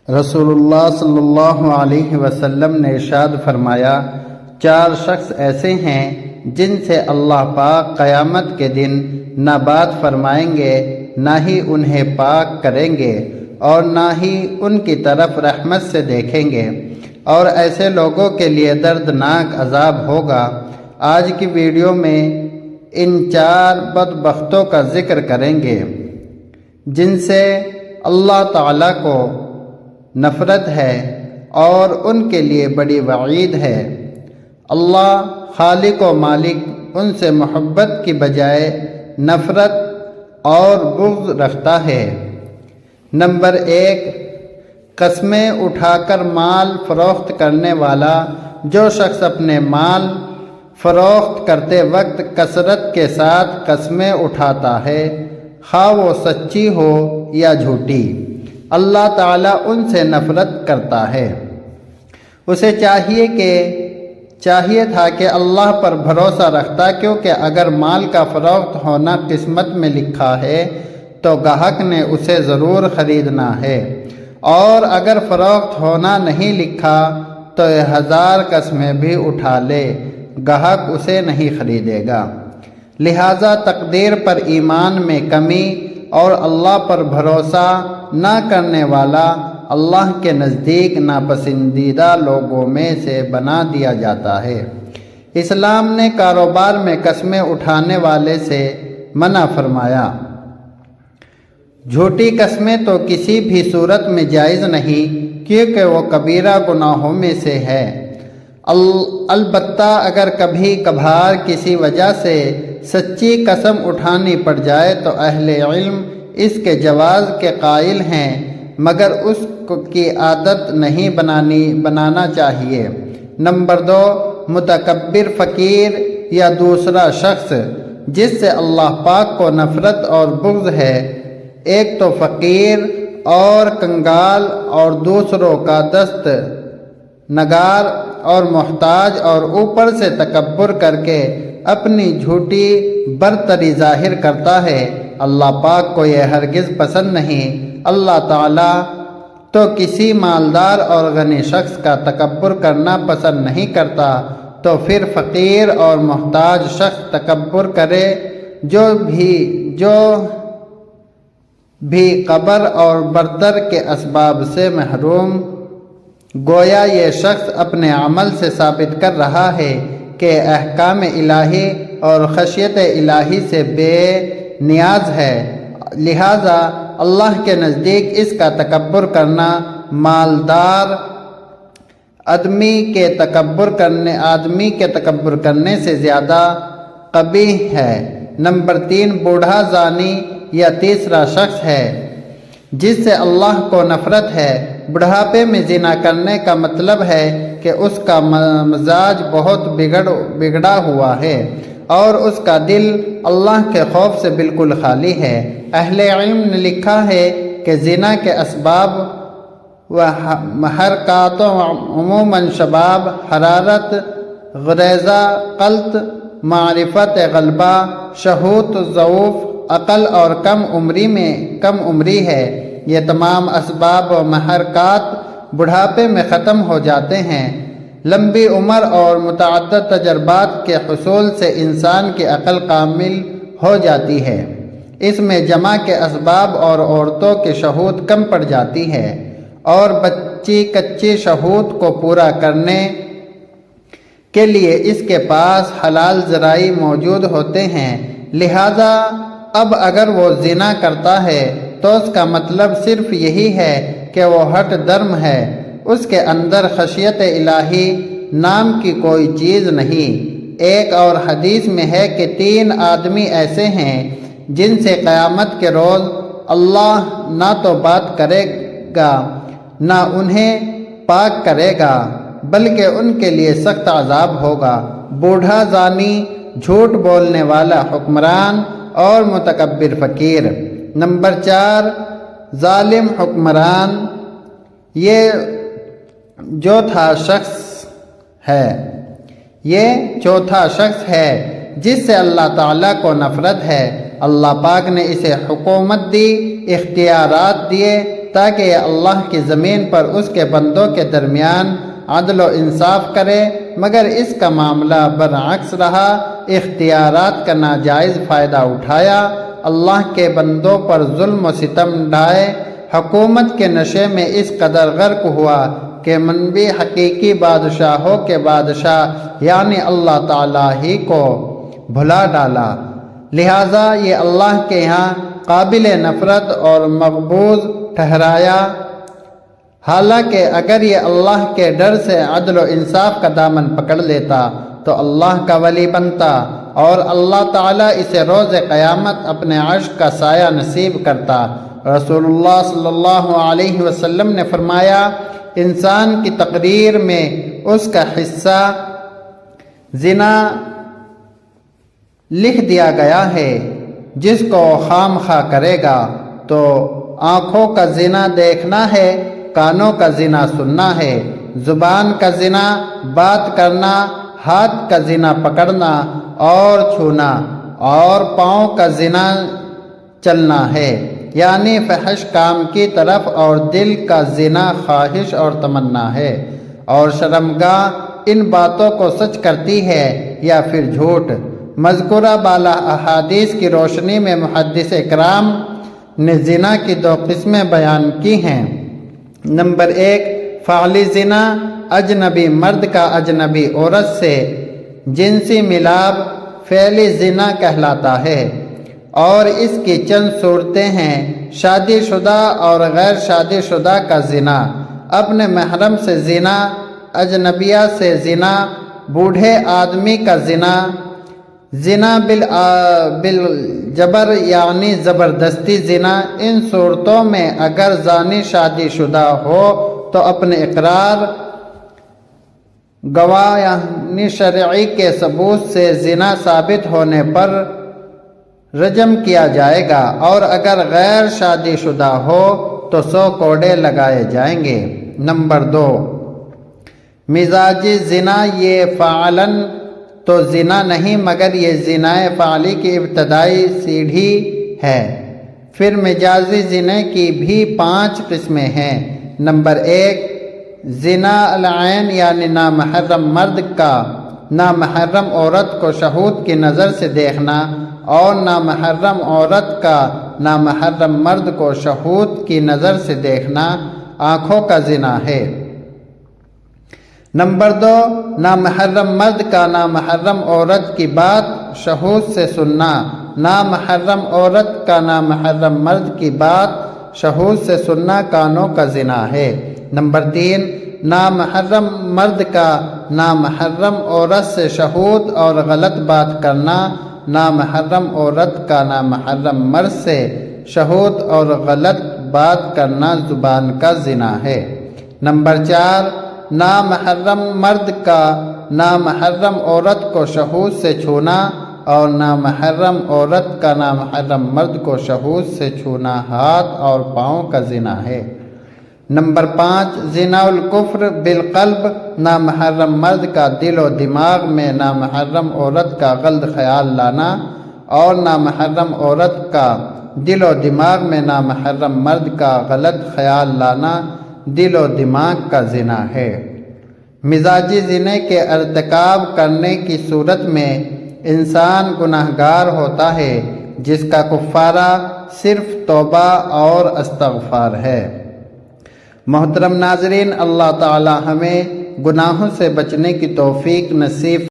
رسول اللہ صلی اللہ علیہ وسلم نے ارشاد فرمایا، 4 شخص ایسے ہیں جن سے اللہ پاک قیامت کے دن نہ بات فرمائیں گے، نہ ہی انہیں پاک کریں گے اور نہ ہی ان کی طرف رحمت سے دیکھیں گے، اور ایسے لوگوں کے لیے دردناک عذاب ہوگا۔ آج کی ویڈیو میں ان 4 بدبختوں کا ذکر کریں گے جن سے اللہ تعالیٰ کو نفرت ہے اور ان کے لیے بڑی وعید ہے۔ اللہ خالق و مالک ان سے محبت کی بجائے نفرت اور بغض رکھتا ہے۔ نمبر 1، قسمیں اٹھا کر مال فروخت کرنے والا۔ جو شخص اپنے مال فروخت کرتے وقت کثرت کے ساتھ قسمیں اٹھاتا ہے، خواہ وہ سچی ہو یا جھوٹی، اللہ تعالیٰ ان سے نفرت کرتا ہے۔ اسے چاہیے تھا کہ اللہ پر بھروسہ رکھتا، کیونکہ اگر مال کا فروخت ہونا قسمت میں لکھا ہے تو گاہک نے اسے ضرور خریدنا ہے، اور اگر فروخت ہونا نہیں لکھا تو 1000 قسمیں بھی اٹھا لے، گاہک اسے نہیں خریدے گا۔ لہٰذا تقدیر پر ایمان میں کمی اور اللہ پر بھروسہ نہ کرنے والا اللہ کے نزدیک ناپسندیدہ لوگوں میں سے بنا دیا جاتا ہے۔ اسلام نے کاروبار میں قسمیں اٹھانے والے سے منع فرمایا۔ جھوٹی قسمیں تو کسی بھی صورت میں جائز نہیں، کیونکہ وہ کبیرہ گناہوں میں سے ہے۔ البتہ اگر کبھی کبھار کسی وجہ سے سچی قسم اٹھانی پڑ جائے تو اہل علم اس کے جواز کے قائل ہیں، مگر اس کی عادت نہیں بنانا چاہیے۔ نمبر 2، متکبر فقیر یا دوسرا شخص جس سے اللہ پاک کو نفرت اور بغض ہے۔ ایک تو فقیر اور کنگال اور دوسروں کا دست نگار اور محتاج، اور اوپر سے تکبر کر کے اپنی جھوٹی برتری ظاہر کرتا ہے۔ اللہ پاک کو یہ ہرگز پسند نہیں۔ اللہ تعالیٰ تو کسی مالدار اور غنی شخص کا تکبر کرنا پسند نہیں کرتا، تو پھر فقیر اور محتاج شخص تکبر کرے جو بھی قبر اور برتر کے اسباب سے محروم۔ گویا یہ شخص اپنے عمل سے ثابت کر رہا ہے کہ احکام الہی اور خشیت الہی سے بے نیاز ہے، لہٰذا اللہ کے نزدیک اس کا تکبر کرنا مالدار آدمی کے تکبر کرنے سے زیادہ قبیح ہے۔ نمبر 3، بوڑھا زانی یا تیسرا شخص ہے جس سے اللہ کو نفرت ہے۔ بڑھاپے میں زنا کرنے کا مطلب ہے کہ اس کا مزاج بہت بگڑا ہوا ہے اور اس کا دل اللہ کے خوف سے بالکل خالی ہے۔ اہل علم نے لکھا ہے کہ زنا کے اسباب و محرکاتوں عموماً شباب، حرارت، غریزہ، قلت، معرفت غلبہ، شہوت، ضعف عقل اور کم عمری ہے۔ یہ تمام اسباب و محرکات بڑھاپے میں ختم ہو جاتے ہیں۔ لمبی عمر اور متعدد تجربات کے حصول سے انسان کی عقل کامل ہو جاتی ہے۔ اس میں جمع کے اسباب اور عورتوں کی شہوت کم پڑ جاتی ہے، اور بچی کچی شہوت کو پورا کرنے کے لیے اس کے پاس حلال ذرائع موجود ہوتے ہیں۔ لہٰذا اب اگر وہ زنا کرتا ہے تو اس کا مطلب صرف یہی ہے کہ وہ ہٹ درم ہے، اس کے اندر خشیت الہی نام کی کوئی چیز نہیں۔ ایک اور حدیث میں ہے کہ 3 آدمی ایسے ہیں جن سے قیامت کے روز اللہ نہ تو بات کرے گا نہ انہیں پاک کرے گا، بلکہ ان کے لیے سخت عذاب ہوگا۔ بوڑھا زانی، جھوٹ بولنے والا حکمران اور متکبر فقیر۔ نمبر 4، ظالم حکمران۔ یہ چوتھا شخص ہے جس سے اللہ تعالیٰ کو نفرت ہے۔ اللہ پاک نے اسے حکومت دی، اختیارات دیے تاکہ یہ اللہ کی زمین پر اس کے بندوں کے درمیان عدل و انصاف کرے، مگر اس کا معاملہ برعکس رہا، اختیارات کا ناجائز فائدہ اٹھایا، اللہ کے بندوں پر ظلم و ستم ڈھائے، حکومت کے نشے میں اس قدر غرق ہوا کہ منبع حقیقی بادشاہوں کے بادشاہ یعنی اللہ تعالیٰ ہی کو بھلا ڈالا۔ لہٰذا یہ اللہ کے یہاں قابل نفرت اور مقبوض ٹھہرایا، حالانکہ اگر یہ اللہ کے ڈر سے عدل و انصاف کا دامن پکڑ لیتا تو اللہ کا ولی بنتا اور اللہ تعالیٰ اسے روز قیامت اپنے عرش کا سایہ نصیب کرتا۔ رسول اللہ صلی اللہ علیہ وسلم نے فرمایا، انسان کی تقریر میں اس کا حصہ زنا لکھ دیا گیا ہے، جس کو خام خواہ کرے گا تو آنکھوں کا زنا دیکھنا ہے، کانوں کا زنا سننا ہے، زبان کا زنا بات کرنا، ہاتھ کا زنا پکڑنا اور چھونا، اور پاؤں کا زنا چلنا ہے یعنی فحش کام کی طرف، اور دل کا زنا خواہش اور تمنا ہے، اور شرمگاہ ان باتوں کو سچ کرتی ہے یا پھر جھوٹ۔ مذکورہ بالا احادیث کی روشنی میں محدث اکرام نے زنا کی دو قسمیں بیان کی ہیں۔ نمبر 1، فعلی زنا، اجنبی مرد کا اجنبی عورت سے جنسی ملاب فعلی زنا کہلاتا ہے، اور اس کی چند صورتیں ہیں: شادی شدہ اور غیر شادی شدہ کا زنا، اپنے محرم سے زنا، اجنبیہ سے زنا، بوڑھے آدمی کا زنا، زنا بالجبر یعنی زبردستی زنا۔ ان صورتوں میں اگر زانی شادی شدہ ہو تو اپنے اقرار، گواہ یعنی شرعی کے ثبوت سے زنا ثابت ہونے پر رجم کیا جائے گا، اور اگر غیر شادی شدہ ہو تو 100 کوڑے لگائے جائیں گے۔ نمبر 2، مزاجی زنا، یہ فعلاً تو زنا نہیں مگر یہ زنائے فعلی کی ابتدائی سیڑھی ہے۔ پھر مجازی زنا کی بھی 5 قسمیں ہیں۔ نمبر 1، زنا العین یعنی نامحرم مرد کا نامحرم عورت کو شہود کی نظر سے دیکھنا، اور نامحرم عورت کا نامحرم مرد کو شہود کی نظر سے دیکھنا آنکھوں کا زنا ہے۔ نمبر 2، نامحرم مرد کا نامحرم عورت کی بات شہود سے سننا، نامحرم عورت کا نامحرم مرد کی بات شہود سے سننا کانوں کا زنا ہے۔ نمبر 3، نامحرم مرد کا نامحرم عورت سے شہود اور غلط بات کرنا، نامحرم عورت کا نامحرم مرد سے شہود اور غلط بات کرنا زبان کا زنا ہے۔ نمبر 4، نامحرم مرد کا نامحرم عورت کو شہود سے چھونا، اور نامحرم عورت کا نامحرم مرد کو شہود سے چھونا ہاتھ اور پاؤں کا زنا ہے۔ نمبر 5، زنا الکفر بالقلب، نامحرم مرد کا دل و دماغ میں نامحرم عورت کا غلط خیال لانا، اور نامحرم عورت کا دل و دماغ میں نامحرم مرد کا غلط خیال لانا دل و دماغ کا زنا ہے۔ مزاجی زنا کے ارتکاب کرنے کی صورت میں انسان گناہگار ہوتا ہے، جس کا کفارہ صرف توبہ اور استغفار ہے۔ محترم ناظرین، اللہ تعالی ہمیں گناہوں سے بچنے کی توفیق نصیب